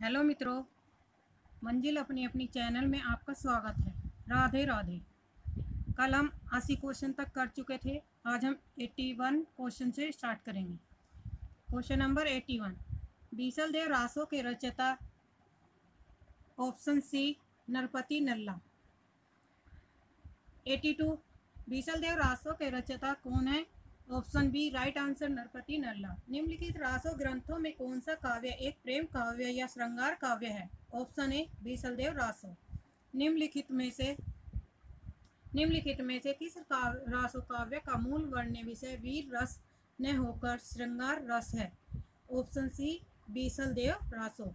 Hello मित्रों, मंजिल अपनी अपनी चैनल में आपका स्वागत है। राधे राधे। कल हम 80 क्वेश्चन तक कर चुके थे। आज हम 81 क्वेश्चन से स्टार्ट करेंगे। क्वेश्चन नंबर 81, बीसल देव रासो के रचयिता ऑप्शन सी नरपति नल्ला। 82, बीसल देव रासो के रचयिता कौन है? Option B right answer Narpati Nalha. निम्नलिखित रासो ग्रंथों में कौन सा काव्य एक प्रेम काव्य या श्रृंगार काव्य है? ऑप्शन ए बीसल देव रासो। निम्नलिखित में से किस रासो काव्य का मूल वर्ण्य विषय वीर रस न होकर श्रृंगार रस है? Option C Bisal Dev Raso.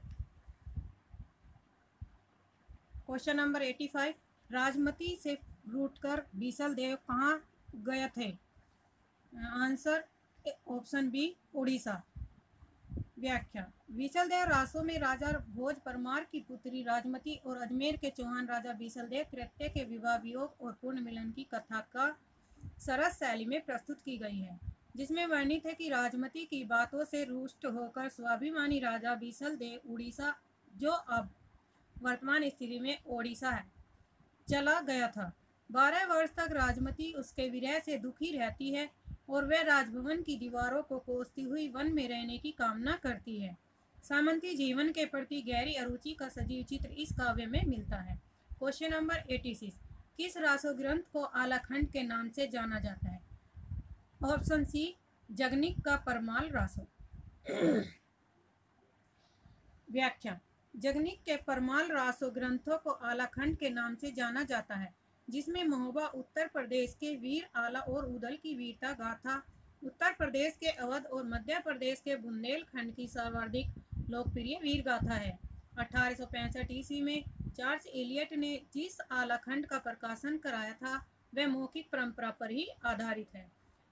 Question number 85, Rajmati से रूठकर बीसल देव कहाँ गए थे? Answer option B Orissa. व्याख्या, बीसल देव रासो में राजा भोज परमार की पुत्री राजमती और अजमेर के चौहान राजा बीसल देव तृतीय के विवाह वियोग और पूर्ण मिलन की कथा का सरस शैली में प्रस्तुत की गई है, जिसमें वर्णित है कि राजमती की बातों से रुष्ट होकर स्वाभिमानी राजा बीसल देव उड़ीसा, जो अब वर्तमान स्थिति में ओडिशा है, चला गया था। 12 वर्ष तक राजमती उसके विरह से दुखी रहती है और वह राजभवन की दीवारों को कोसती हुई वन में रहने की कामना करती है। सामंती जीवन के प्रति गहरी अरुचि का सजीव चित्र इस काव्य में मिलता है। क्वेश्चन नंबर 86, किस रासो ग्रंथ को आलाखंड के नाम से जाना जाता है? ऑप्शन सी जगनिक का परमाल रासो। व्याख्या, जगनिक के परमाल रासो ग्रंथों को आलाखंड के नाम से जाना जाता है, जिसमें महोबा उत्तर प्रदेश के वीर आला और उदल की वीरता गाथा, उत्तर प्रदेश के अवध और मध्य प्रदेश के बुंदेलखंड की सर्वाधिक लोकप्रिय वीर गाथा है। 1865 ईस्वी में चार्ल्स एलियट ने जिस आलाखंड का प्रकाशन कराया था वह मौखिक परंपरा पर ही आधारित है।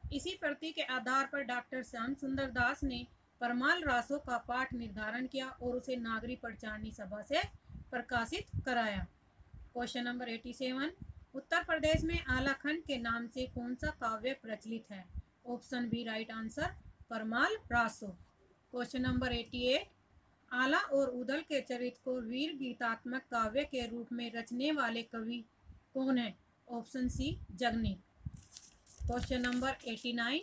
इसी प्रति के आधार पर डॉक्टर श्याम सुंदर दास ने परमाल रासो का पाठ निर्धारण किया और उसे नागरी प्रचारणी सभा से प्रकाशित कराया। क्वेश्चन नंबर 87, उत्तर प्रदेश में आलाखंड के नाम से कौन सा काव्य प्रचलित है? Option B right answer Parmal Raso. Question number 88, Alha और उदल के चरित्र को वीर गीतात्मक काव्य के रूप में रचने वाले कवि कौन है? Option C Jagnik. Question number 89,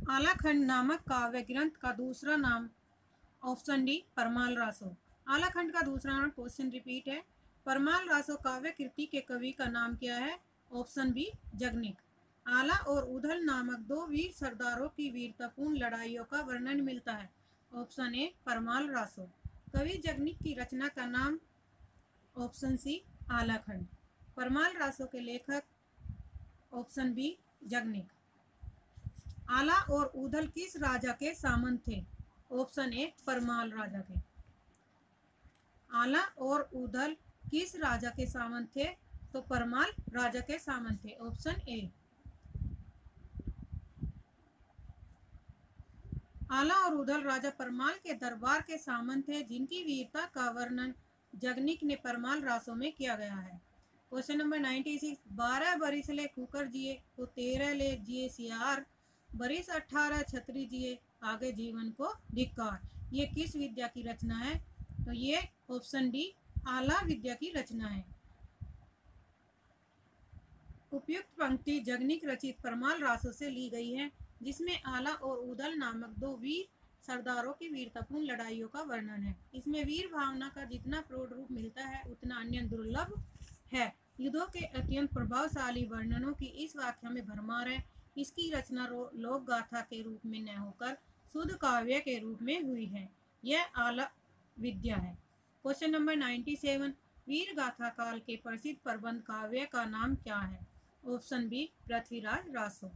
Alhakhand नामक काव्य ग्रंथ का दूसरा नाम? Option D Parmal Raso. आलाखंड का दूसरा नाम, क्वेश्चन रिपीट है, परमाल रासो काव्य कृति के कवि का नाम क्या है? Option B Jagnik. आला और उदल नामक दो वीर सरदारों की वीरतापूर्ण लड़ाइयों का वर्णन मिलता है। Option A Parmal Raso. कवि जगनिक की रचना का नाम? Option C Alhakhand. परमाल रासो के लेखक? Option B Jagnik. आला और उदल किस राजा के सामंत थे? ऑप्शन ए परमाल राजा के। आला और उदल किस राजा के सामंत थे? तो परमाल राजा के सामंत थे। Option A. आला और उदल राजा परमाल के दरबार के सामंत थे, जिनकी वीरता का वर्णन जगनिक ने परमाल रासो में किया गया है। क्वेश्चन नंबर 96, 12 बरिस ले कुकर जिए तो 13 ले जिए सियार, बरिस 18 छतरी जिए आगे जीवन को धिक्कार। ये किस विद्या की रचना है? तो ये ऑप्शन डी आला विद्या की रचना है। उपयुक्त पंक्ति जगनिक रचित परमाल रासो से ली गई है, जिसमें आला और उदल नामक दो वीर सरदारों की वीरतापूर्ण लड़ाइयों का वर्णन है। इसमें वीर भावना का जितना प्रौढ़ रूप मिलता है उतना अन्य दुर्लभ है। युद्धों के अत्यंत प्रभावशाली वर्णनों की इस व्याख्या में भरमार है। इसकी रचना लोक गाथा के रूप में न होकर शुद्ध काव्य के रूप में हुई है। यह आला विद्या है। क्वेश्चन नंबर 97, वीर गाथा काल के प्रसिद्ध प्रबंध काव्य का नाम क्या है? Option B Prithviraj Raso.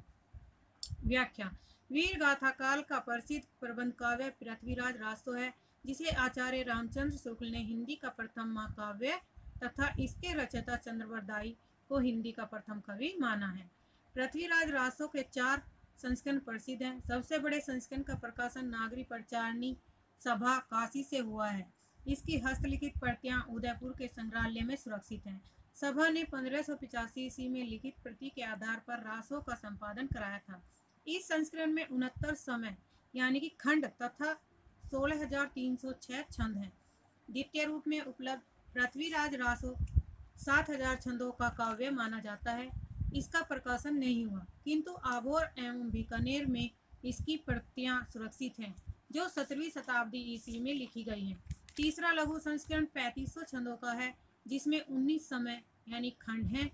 व्याख्या, वीर गाथा काल का प्रसिद्ध प्रबंध काव्य पृथ्वीराज रासो है, जिसे आचार्य रामचंद्र शुक्ल ने हिंदी का प्रथम महाकाव्य तथा इसके रचयिता चंद्रवरदाई को हिंदी का प्रथम कवि माना है। पृथ्वीराज रासो के 4 संस्करण प्रसिद्ध हैं। सबसे बड़े संस्करण का प्रकाशन नागरी प्रचारणी सभा काशी से हुआ है। इसकी हस्तलिखित प्रतियां उदयपुर के संग्रहालय में सुरक्षित हैं। सभा ने 1585 ईस्वी में लिखित प्रति के आधार पर रासों का संपादन कराया था। इस संस्करण में 69 समय यानी कि खंड तथा 16,306 छंद हैं। द्वितीय रूप में उपलब्ध पृथ्वीराज रासो 7,000 छंदों का काव्य माना जाता है। इसका प्रकाशन नहीं हुआ, किंतु आभोर एवं बीकानेर में इसकी प्रतियां सुरक्षित हैं, जो 17वीं शताब्दी ईस्वी में लिखी गई हैं। तीसरा लघु संस्करण 3500 छंदों का है, जिसमें 19 समय यानी खंड हैं।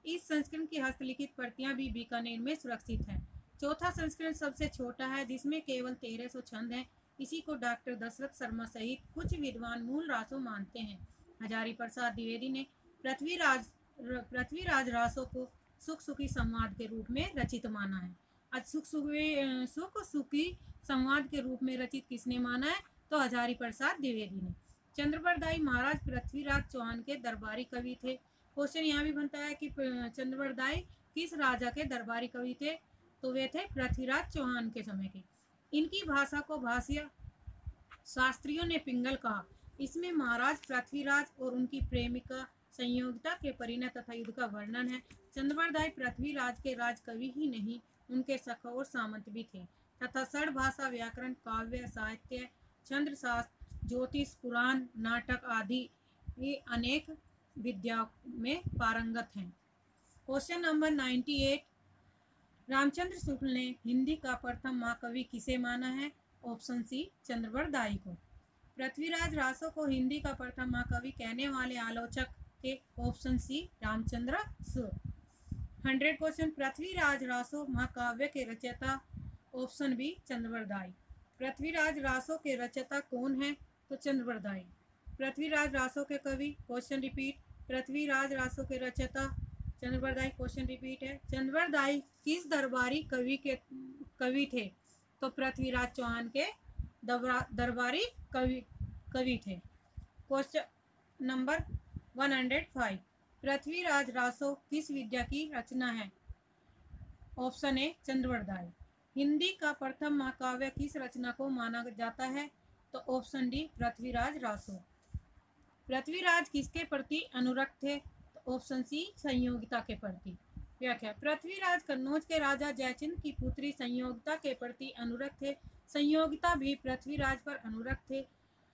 इस संस्करण की हस्तलिखित प्रतियां भी बीकानेर में सुरक्षित हैं। चौथा संस्करण सबसे छोटा है, जिसमें केवल 1300 छंद हैं। इसी को डॉक्टर दशरथ शर्मा सहित कुछ विद्वान मूल रासो मानते हैं। हजारी प्रसाद द्विवेदी ने पृथ्वीराज रासो को सुख सुखी संवाद के रूप में रचित माना है। आज सुख सुखी संवाद के रूप में रचित किसने माना है? तो हजारी प्रसाद द्विवेदी ने। चंद्रबरदाई महाराज पृथ्वीराज चौहान के दरबारी कवि थे। क्वेश्चन यहाँ भी बनता है कि चंद्रबरदाई किस राजा के दरबारी कवि थे? तो वे थे पृथ्वीराज चौहान के समय के। इनकी भाषा को भाषीय शास्त्रियों ने पिंगल कहा। इसमें महाराज पृथ्वीराज और उनकी प्रेमिका संयोगिता के परिणय तथा युद्ध का वर्णन है। चंद्रबरदाई पृथ्वीराज के राजकवि ही नहीं, उनके सखा और सामंत भी थे तथा षड भाषा, व्याकरण, काव्य, साहित्य, चंद्र शास्त्र, ज्योतिष, पुराण, नाटक आदि ये अनेक विद्याओं में पारंगत हैं। क्वेश्चन नंबर 98, रामचंद्र शुक्ल ने हिंदी का प्रथम महाकवि किसे माना है? ऑप्शन सी, चंद्रबरदाई को। पृथ्वीराज रासो को हिंदी का प्रथम महाकवि कहने वाले आलोचक थे। Option C, Ramchandra Shukla. 100 question, Prithviraj Raso महाकाव्य के रचयिता? Option B, Chandbardai. पृथ्वीराज रासो के रचयिता कौन है? तो चंद्रबरदाई। पृथ्वीराज रासो के कवि? Question repeat. पृथ्वीराज रासो के रचयिता चंद्रबरदाई। क्वेश्चन रिपीट है। चंद्रबरदाई किस दरबारी कवि थे? तो पृथ्वीराज चौहान के दरबारी कवि थे। क्वेश्चन नंबर 105, पृथ्वीराज रासो किस विद्या की रचना है? ऑप्शन ए, चंद्रबरदाई। हिंदी का प्रथम महाकाव्य किस रचना को माना जाता है? तो ऑप्शन डी, पृथ्वीराज रासो। पृथ्वीराज किसके प्रति अनुरक्त थे? तो ऑप्शन सी, संयोगिता के प्रति। व्याख्या, पृथ्वीराज कन्नौज के राजा जयचंद की पुत्री संयोगिता के प्रति अनुरक्त थे। संयोगिता भी पृथ्वीराज पर अनुरक्त थे।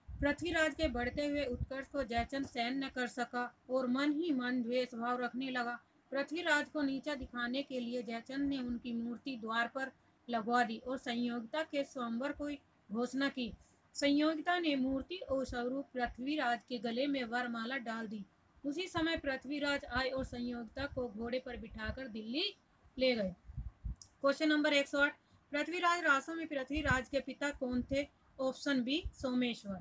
पृथ्वीराज के बढ़ते हुए उत्कर्ष को जयचंद सहन न कर सका और मन ही मन द्वेष भाव रखने लगा। पृथ्वीराज को नीचा दिखाने के लिए जयचंद ने उनकी मूर्ति द्वार पर लगवा दी और संयोगिता के स्वयंवर की घोषणा की। संयोगिता ने मूर्ति और स्वरूप पृथ्वीराज के गले में वरमाला डाल दी। उसी समय पृथ्वीराज आए और संयोगिता को घोड़े पर बिठाकर दिल्ली ले गए। क्वेश्चन नंबर 108, पृथ्वीराज रासो में पृथ्वीराज के पिता कौन थे? Option B, Someshwar.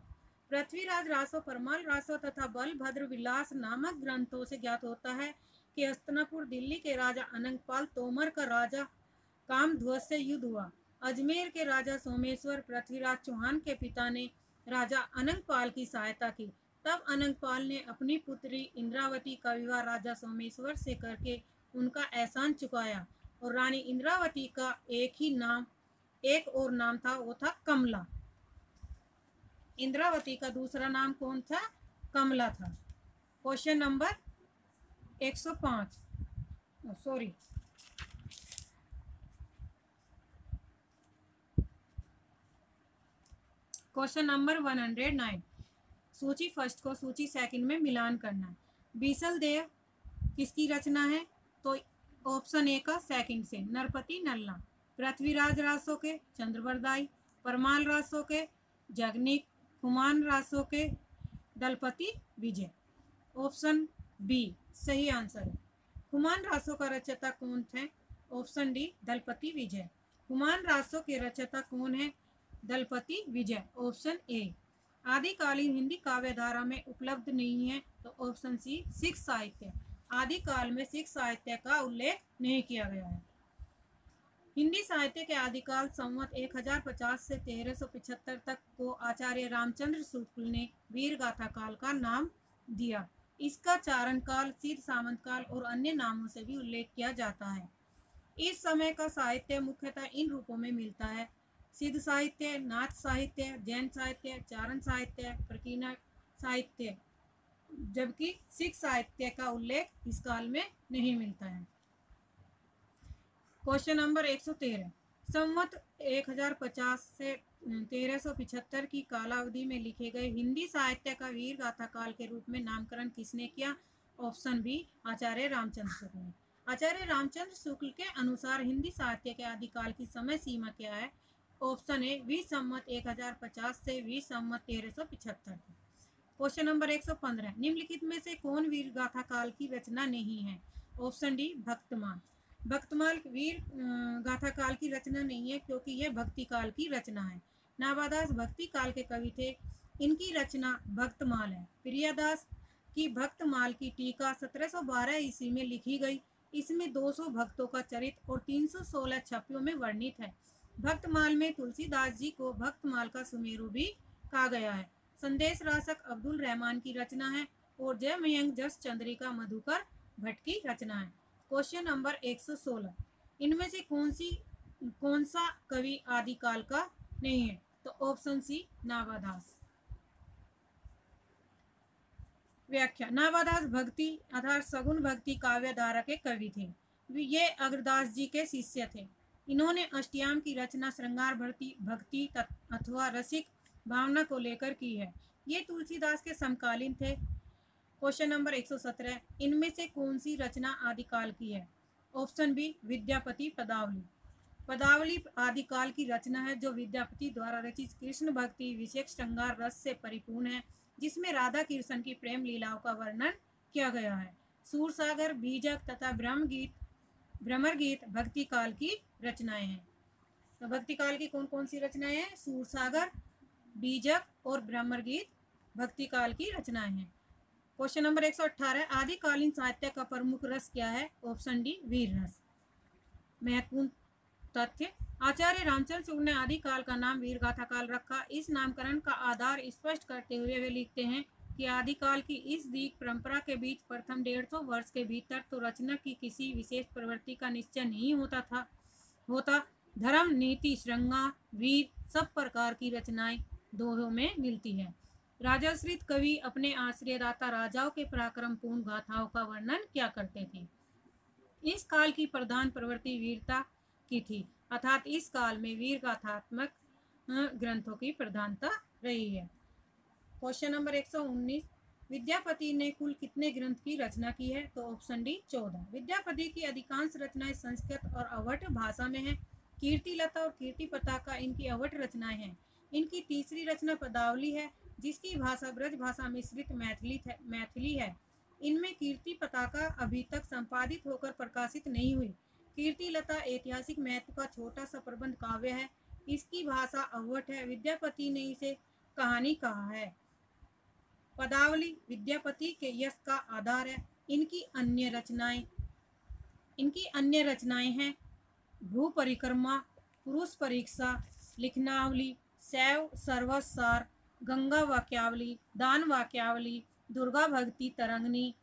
पृथ्वीराज रासो परमाल रासो तथा बलभद्र विलास नामक ग्रंथों से ज्ञात होता है कि हस्तिनापुर दिल्ली के राजा अनंगपाल तोमर का राजा कामध्वज से युद्ध हुआ। अजमेर के राजा सोमेश्वर पृथ्वीराज चौहान के पिता ने राजा अनंगपाल की सहायता की। तब अनंगपाल ने अपनी पुत्री इंद्रावती का विवाह राजा सोमेश्वर से करके उनका एहसान चुकाया और रानी इंद्रावती का एक और नाम था, वो था कमला। इंद्रावती का दूसरा नाम कौन था? कमला था। Question number 105, sorry question number 109, सूची फर्स्ट को सूची सेकंड में मिलान करना। बीसल देव किसकी रचना है? तो ऑप्शन ए का सेकंड से, नरपति नल्ला। पृथ्वीराज रासो के? चंद्रबरदाई। परमाल रासो के? जगनिक। खुमान रासो के? दलपति विजय। ऑप्शन बी सही आंसर है। खुमान रासो का रचयिता कौन थे? ऑप्शन डी, दलपति विजय। खुमान रासो के रचयिता कौन है? दलपति विजय। Option A. आदिकालीन हिंदी काव्य धारा में उपलब्ध नहीं है, तो ऑप्शन सी, सिख साहित्य। आदिकाल में सिख साहित्य का उल्लेख नहीं किया गया है। हिंदी साहित्य के आदिकाल संवत 1050 से 1375 तक को आचार्य रामचंद्र शुक्ल ने वीर गाथा काल का नाम दिया। इसका चारण काल, सिद्ध सामंत काल और अन्य नामों से भी उल्लेख किया जाता है। इस समय का साहित्य मुख्यतः इन रूपों में मिलता है: सिद्ध साहित्य, नाथ साहित्य, जैन साहित्य, चारण साहित्य, साहित्य, जबकि सिख साहित्य का उल्लेख इस काल में नहीं मिलता है। क्वेश्चन नंबर 113, संवत 1050 से 1375 की कालावधि में लिखे गए हिंदी साहित्य का वीर गाथा काल के रूप में नामकरण किसने किया? ऑप्शन बी, आचार्य रामचंद्र शुक्ल ने। आचार्य रामचंद्र शुक्ल के अनुसार हिंदी साहित्य के आदिकाल की समय सीमा क्या है? ऑप्शन ए, वी संवत 1050 से वी संवत 1375। क्वेश्चन नंबर 115, निम्नलिखित में से कौन वीर गाथा काल की रचना नहीं है? Option D, Bhaktamal. भक्तमाल वीर गाथा काल की रचना नहीं है क्योंकि यह भक्ति काल की रचना है। नाभादास भक्ति काल के कवि थे, इनकी रचना भक्तमाल है। प्रियादास की भक्तमाल की टीका 1712 ईस्वी में लिखी गई। इसमें 200 भक्तों का चरित्र और 316 छवियों में वर्णित है। भक्तमाल में तुलसीदास जी को भक्तमाल का सुमेरु भी कहा गया है। संदेश रासक अब्दुल रहमान की रचना है और जय मयंक जस चंद्रिका मधुकर भट्ट की रचना है। क्वेश्चन नंबर 116, इनमें से कौन सा कवि आदिकाल का नहीं है? तो ऑप्शन सी, नाभादास। व्याख्या, नाभादास भक्ति अर्थात सगुण भक्ति काव्य धारा के कवि थे। ये अग्रदास जी के शिष्य थे। इन्होंने अष्टयाम की रचना श्रृंगार भक्ति अथवा रसिक भावना को लेकर की है। ये तुलसीदास के समकालीन थे। क्वेश्चन नंबर 117, इनमें से कौन सी रचना आदिकाल की है? ऑप्शन बी, विद्यापति पदावली। पदावली आदिकाल की रचना है जो विद्यापति द्वारा रचित कृष्ण भक्ति विशेष श्रृंगार रस से परिपूर्ण है, जिसमें राधा कृष्ण की प्रेम लीलाओं का वर्णन किया गया है। सूरसागर, बीजक तथा भ्रमर गीत भक्ति काल की रचनाएं हैं। तो भक्ति काल की कौन कौन सी रचनाएं हैं? सूरसागर, बीजक और भ्रमर गीत भक्ति काल की रचनाएं हैं। क्वेश्चन नंबर 118, आदिकालीन साहित्य का प्रमुख रस क्या है? ऑप्शन डी, वीर रस। महत्वपूर्ण तथ्य, आचार्य रामचंद्र शुक्ल ने आदिकाल का नाम वीर गाथा काल रखा। इस नामकरण का आधार स्पष्ट करते हुए वे लिखते हैं कि आदिकाल की इस दीर्घ परंपरा के बीच प्रथम 150 वर्ष के भीतर तो रचना की किसी विशेष प्रवृत्ति का निश्चय नहीं होता। धर्म, नीति, श्रृंगार, वीर सब प्रकार की रचनाएं दोहों में मिलती है। राजाश्रित कवि अपने आश्रयदाता राजाओं के पराक्रमपूर्ण गाथाओं का वर्णन क्या करते थे? इस काल की प्रधान प्रवृत्ति वीरता की थी, अर्थात इस काल में वीर गाथात्मक ग्रंथों की प्रधानता रही है। क्वेश्चन नंबर 119, विद्यापति ने कुल कितने ग्रंथ की रचना की है? तो ऑप्शन डी, 14। विद्यापति की अधिकांश रचनाएं संस्कृत और अवध भाषा में है। कीर्तिलता और कीर्ति पताका इनकी अवध रचनाएं हैं। इनकी तीसरी रचना पदावली है, जिसकी भाषा ब्रज भाषा मिश्रित मैथिली है। इनमें कीर्ति पताका अभी तक संपादित होकर प्रकाशित नहीं हुई। कीर्तिलता ऐतिहासिक महत्व का छोटा सा प्रबंध काव्य है। इसकी भाषा अवध है। विद्यापति ने इसे कहानी कहा है। पदावली विद्यापति के यश का आधार है। इनकी अन्य रचनाएं हैं भू परिक्रमा, पुरुष परीक्षा, लिखनावली, शैव सर्वसार, गंगा वाक्यावली, दान वाक्यावली, दुर्गा भक्ति तरंगनी,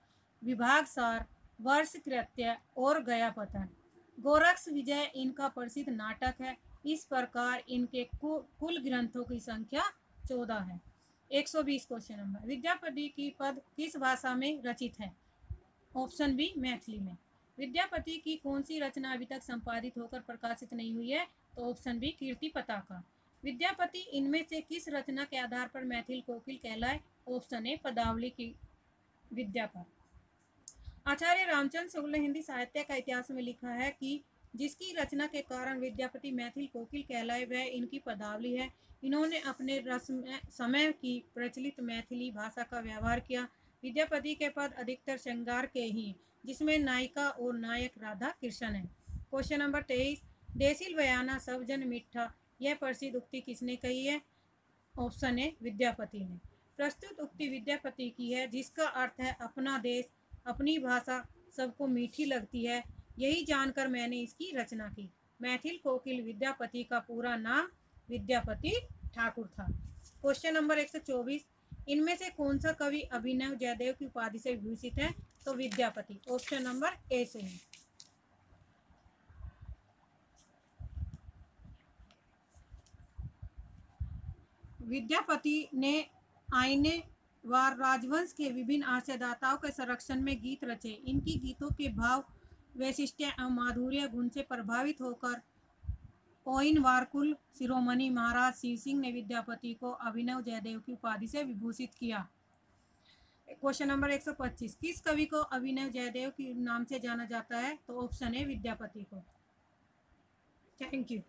विभाग सार, वर्ष कृत्य और गयापतन। गोरक्ष विजय इनका प्रसिद्ध नाटक है। इस प्रकार इनके कुल ग्रंथों की संख्या 14 है। 120 क्वेश्चन नंबर, विद्यापति की पद किस भाषा में रचित है? ऑप्शन बी, मैथिली में। विद्यापति की कौन सी रचना अभी तक संपादित होकर प्रकाशित नहीं हुई है? तो ऑप्शन बी, कीर्ति पताका। विद्यापति इनमें से किस रचना के आधार पर मैथिल कोकिल कहलाए? ऑप्शन ए, पदावली की विद्या पर। आचार्य रामचंद्र शुक्ल ने हिंदी साहित्य का इतिहास में लिखा है कि जिसकी रचना के कारण विद्यापति मैथिल कोकिल कहलाए वह इनकी पदावली है। इन्होंने अपने समय की प्रचलित मैथिली भाषा का व्यवहार किया। विद्यापति के पद अधिकतर श्रृंगार के ही, जिसमें नायिका और नायक राधा कृष्ण है। क्वेश्चन नंबर 23, देसिल बयाना सब जन मिठा, यह प्रसिद्ध उक्ति किसने कही है? ऑप्शन ए, विद्यापति ने। प्रस्तुत उक्ति विद्यापति की है, जिसका अर्थ है अपना देश, अपनी भाषा सबको मीठी लगती है। यही जानकर मैंने इसकी रचना की। मैथिल कोकिल विद्यापति का पूरा नाम विद्यापति ठाकुर था। क्वेश्चन नंबर 124, इनमें से कौन सा कवि अभिनव जयदेव की उपाधि से विभूषित है? तो विद्यापति। ऑप्शन नंबर ए से है। विद्यापति ने आईने वार राजवंश के विभिन्न आशयदाताओं के संरक्षण में गीत रचे। इनकी गीतों के भाव, वैशिष्ट्य एवं माधुर्य गुण से प्रभावित होकर ओइन वारकुल शिरोमणि महाराज शिव सिंह ने विद्यापति को अभिनव जयदेव की उपाधि से विभूषित किया। क्वेश्चन नंबर 125, किस कवि को अभिनव जयदेव के नाम से जाना जाता है? तो ऑप्शन है विद्यापति को। Thank you.